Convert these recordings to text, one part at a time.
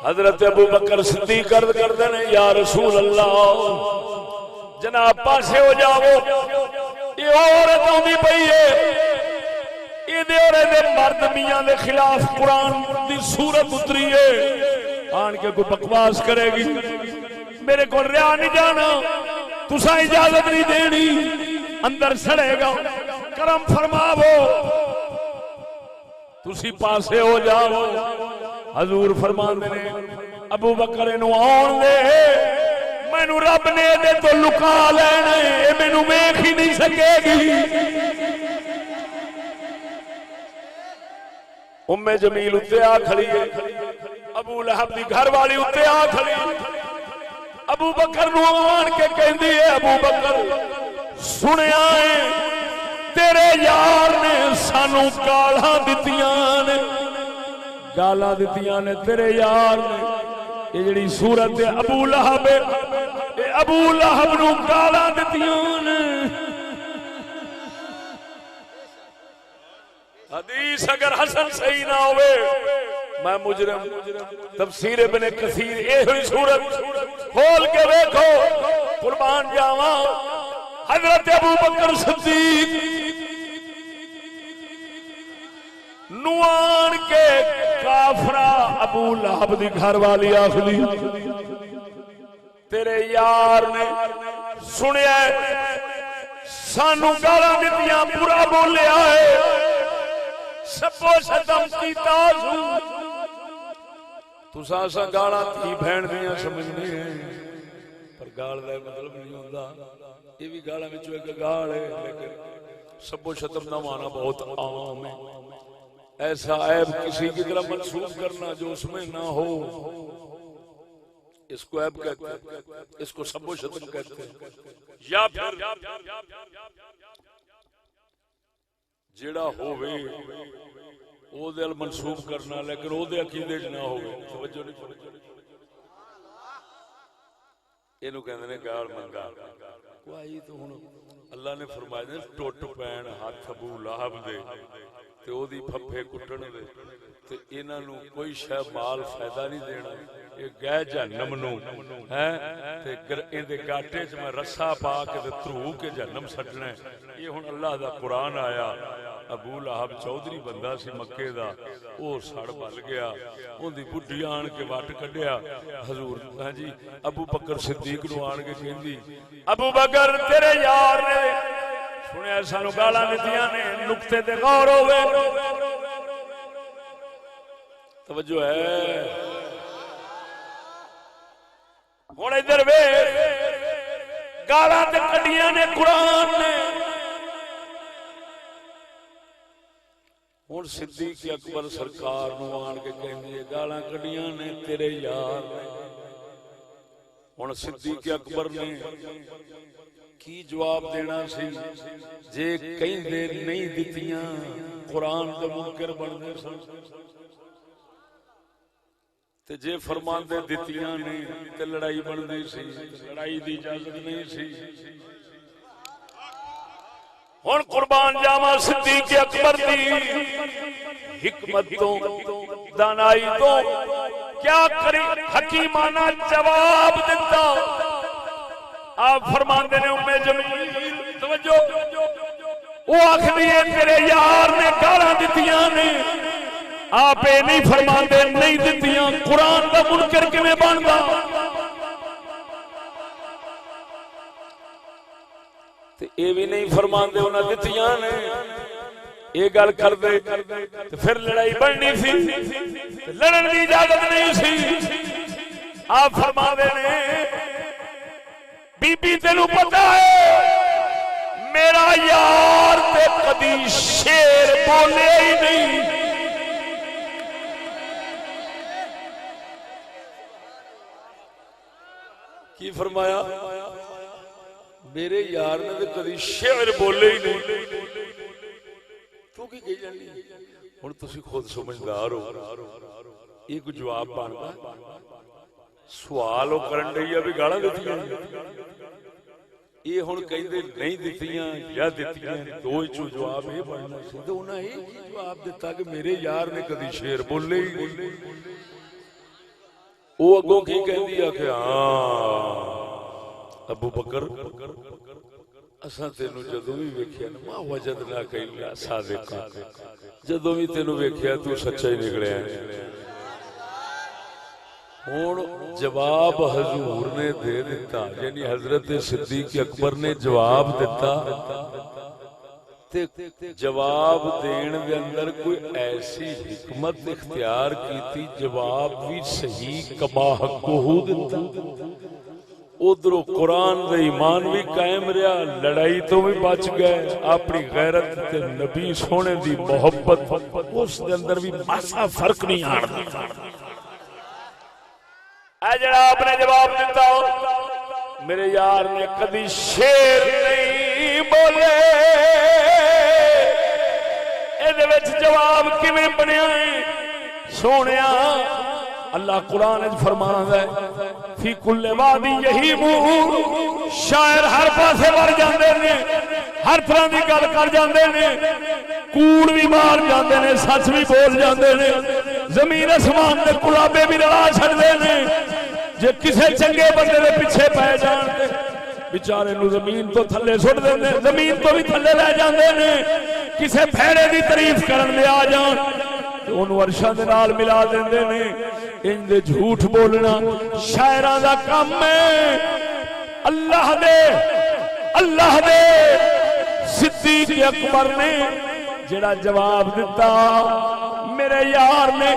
حضرت ابو بکر صدیق عرض کردے نے یا رسول اللہ جناب پاسے ہو جاؤ، یہ عورت آندی پئی ہے، یہ دے مرد میاں دے خلاف قرآن دی سورت اتری ہے، آن کے کوئی بکواس کرے گی، میرے کو ریا نہیں جانا، تسا اجازت نہیں دینی، اندر سڑے گا، کرم فرماو، تسی پاسے ہو جاؤ۔ حضور فرماندے نے ابو بکر نو آن دے، مینو رب نے دے تو لکا لینا، اے مینو ویکھ ہی نہیں سکے گی۔ ام جمیل اتے آ کھڑی ہے، ابو لہب دی گھر والی اتے آ کھڑی، ابو بکر نو آن کے کہندی ہے ابو بکر سنیا ہے تیرے یار نے سانو گالاں دتیاں نے، گالاں دتیاں نے تیرے یار نے، یہ جڑی صورت ابو لہب ابو لہب نو گالاں دتیاں نے۔ حدیث اگر حسن صحیح نہ ہوئے میں مجرم، تفسیر ابن کثیر یہ ہوئی صورت کھول کے دیکھو، قربان جاواں حضرت ابو بکر صدیق نوان کے کافرہ ابو لہب دی گھر والی آخلی تیرے یار نے سنیا سانو گالاں دتیاں برا بولیا ہے، سبو ستم کی تازو تساں سا گالاں تھی بہن دیاں سمجھنے ہیں، پر گال دا مطلب نہیں ہوندا، یہ بھی گالاں وچوں ایک گال ہے، لیکن سبو شتم دا معنی بہت عام ہے، ایسا عیب کسی کی طرح منسوخ کرنا جو اس میں نہ ہو، اس کو عیب کہتے ہیں، اس کو سب و شتم کہتے ہیں، یا پھر جیڑا ہوئے او دے منسوخ کرنا لیکن او دے عقیدے نہ ہوئے، توجہ نہیں فرمائی، اینو کہندے نے گال منگا کوئی تو ہن اللہ نے فرمایا نے ٹوٹ پین ہاتھ ابو لہب دے تے او دی پھپھے کٹن دے تے انہاں نو کوئی شے مال فائدہ نہیں دینا، اے گئے جہنم نو ہیں تے ان دے گاٹے چ میں رسا پا کے تے ترو کے جہنم سٹنا ہے۔ یہ ہن اللہ دا قرآن آیا، ابو لہب چودھری بندہ سی مکے دا، او سڑ بل گیا، اون دی بڈھی آن کے وٹ کڈیا، حضور ہاں جی ابو بکر صدیق نو آن کے کہندی ابو بکر تیرے یار نے سنیا سانو گالاں دتیاں نے، نقطے تے غور ہوے، توجہ ہے، ہن ادھر ویکھ گالاں تے کڈیاں نے قرآن نے، ہن صدیق اکبر سرکار نو آن کے کہندی گالاں کڈیاں نے تیرے یار نے، ہن صدیق اکبر نے کی جواب دینا سی، جے کہندے نہیں دتیاں قرآن دے منکر بننے سن، تے جے فرماندے دتیاں نے تے لڑائی بندی سی، لڑائی دی اجازت نہیں سی۔ ہن قربان جاواں صدیق اکبر دی حکمت تو دانائی تو کیا کری حکیمانہ جواب دیتا، آپ فرماندے نے ام جمیل توجہ وہ آخری ہے تیرے یار نے گالاں دتیاں نے، آپ اے نہیں فرماندے نہیں دتیاں، قرآن دا منکر کیویں بندا؟ تے اے بھی نہیں فرماندے انہاں دتیاں نے، یہ گل کر دے تے پھر لڑائی بڑھنی سی، لڑن دی اجازت نہیں سی۔ آپ فرماندے نے بی بی تینوں پتا ہے میرا یار تے کدی شیر بولے ہی نہیں، کی فرمایا میرے یار نے تے کدی شعر بولے ہی نہیں، تو کی کہی جانی ہن تسی خود سمجھدار ہو، ایک جواب بندا سوال او کرن ڈئی ہے بھی گالاں دتیاں، یہ ہن کہندے نہیں دتیاں یا دتیاں، دو چوں جواب یہ بننا سی، تے انہاں یہ جواب دتا کہ میرے یار نے کدی شعر بولے ہی نہیں۔ وہ اگوں کی کہندی ہے کہ ہاں ابو بکر اساں تینوں جدوں بھی ویکھیا نا ما وجدنا کلا صادقا، جدوں بھی تینوں ویکھیا تو سچا ہی نکلیا ہے۔ ہن جواب حضور نے دے دیتا، یعنی حضرت صدیق اکبر نے جواب دیتا تے جواب دین دے اندر کوئی ایسی حکمت اختیار کیتی، جواب بھی صحیح کما حقہ دیتا، ادھروں قرآن دے ایمان بھی قائم رہا، لڑائی تو بھی بچ گئے، اپنی غیرت تے نبی سونے دی محبت اس دے اندر بھی ماسا فرق نہیں آن دیتا۔ اے جڑا آپ نے جواب دیتا میرے یار نے کدی شیر نہیں بولے، اے وچ جواب کیویں بنیا ہے سونیا؟ اللہ قرآن وچ فرمانا ہے فی کل وادی یہیمون، شاعر ہر پاسے مر جاندے نے، ہر طرح دی گل کر جاندے نے، کوڑ بھی مار جاندے نے، سچ بھی بول جاندے نے، زمین اسمان دے کلابے بھی رلا چھڑدے نے، جے کسے چنگے بندے دے پیچھے پے جان بیچارے نو زمین تو تھلے سٹ دیندے، زمین تو بھی تھلے لے جاندے نے، کسے بھیڑے دی تعریف کرن دے آ جان انہوں عرشاں دے نال ملا دیندے نے۔ ان دے جھوٹ بولنا شاعراں دا کم ہے۔ اللہ دے صدیق اکبر نے جڑا جواب دیتا میرے یار نے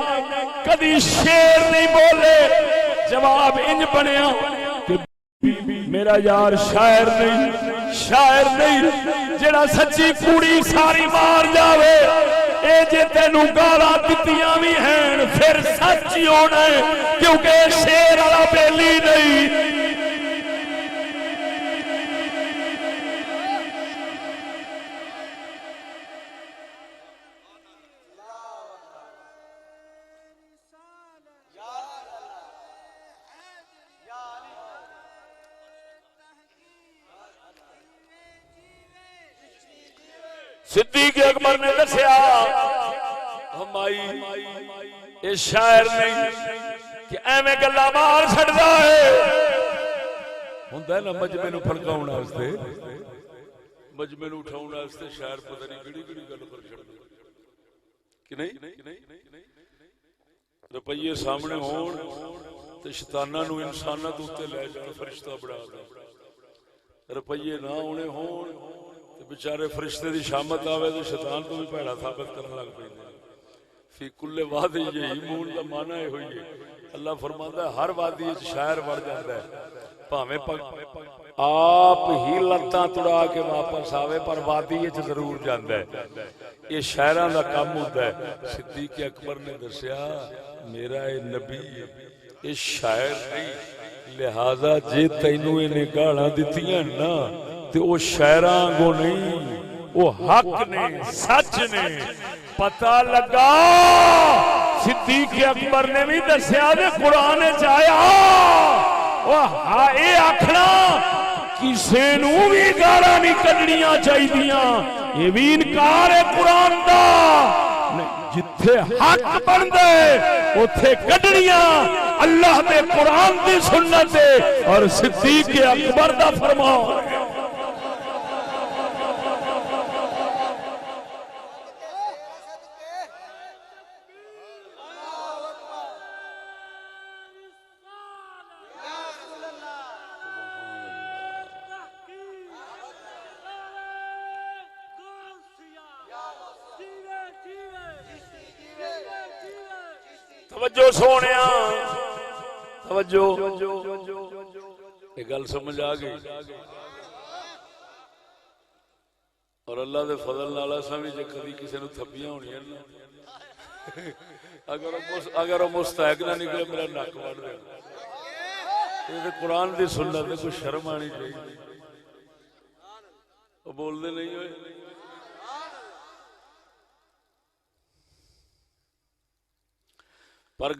کدی شیر نہیں بولے، جواب انج بنیا کہ میرا یار شاعر نہیں جڑا سچی کوڑی ساری مار جاوے، اے جے تینوں گالاں دتیاں بھی ہیں پھر سچ ہی ہونا ہے، کیونکہ شیر والا بیلی نہیں۔ صدیق اکبر نے دسیا ہمائی یہ شاعر نہیں کہ ایویں گلا مار چھڑدا ہے، ہوندا ہے نا مجمع نو پھڑکاؤن واسطے، مجمع نو اٹھاؤن واسطے شاعر پتہ نہیں کیڑی کیڑی گل کر چھڑدا کہ نہیں؟ روپیے سامنے ہون تے شیطاناں نو انساناں دے اوتے لے جان فرشتہ بنا دے، روپیے نہ ہونے ہون بیچارے فرشتے دی شامت آوے تو شیطان تو بھی بھڑا ثابت کرنے لگ پے۔ فی کل وادی یہیمون دا معنی ہے ہوئی ہے، اللہ فرماندا ہے ہر وادی وچ شاعر وڑ جاندا ہے، بھاویں آپ ہی لتاں توڑا کے واپس آوے پر وادی وچ ضرور جاندا ہے۔ یہ شاعراں دا کام ہوندا ہے۔ صدیق اکبر نے دسیا میرا اے نبی اے شاعر نہیں، لہذا جے تینوں اینے گالاں دتیاں نا تے او شاعراں کو نہیں، وہ حق نے، سچ نے، پتہ لگا۔ صدیق اکبر نے بھی دسیا دے قرآن وچ آیا وہ اے آکھنا کسے نو بھی گالاں نہیں کڈنیاں چاہیدیاں، یہ بھی انکار ہے قرآن دا۔ جتھے حق بندا ہے اوتھے کڈنیاں اللہ دے قرآن دی سنت ہے اور صدیق اکبر دا فرمان۔ توجہ سونیا، توجہ، یہ گل سمجھ آ گئی؟ اور اللہ دے فضل نال اساں وی جے کبھی کسی نو تھپیاں ہونیاں نا، اگر وہ مستحق نہ نکلے میرا نک وڑ دے۔ یہ قرآن دی سنت ہے، کوئی شرم آنی چاہیے۔ وہ بول دے نہیں ہوئے پر